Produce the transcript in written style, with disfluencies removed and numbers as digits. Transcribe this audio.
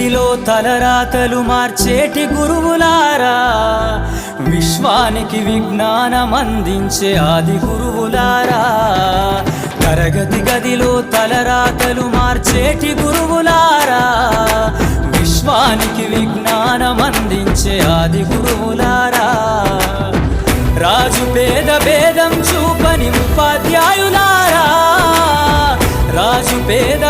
గదిలో తలరాతలు మార్చేటి గురువులారా, విశ్వానికి విజ్ఞానం అందించే ఆది గురువులారా. తరగతి గదిలో తలరాతలు మార్చేటి గురువులారా, విశ్వానికి విజ్ఞానం అందించే ఆది గురువులారా. రాజు పేద భేదం చూపని ఉపాధ్యాయులారా, రాజు పేద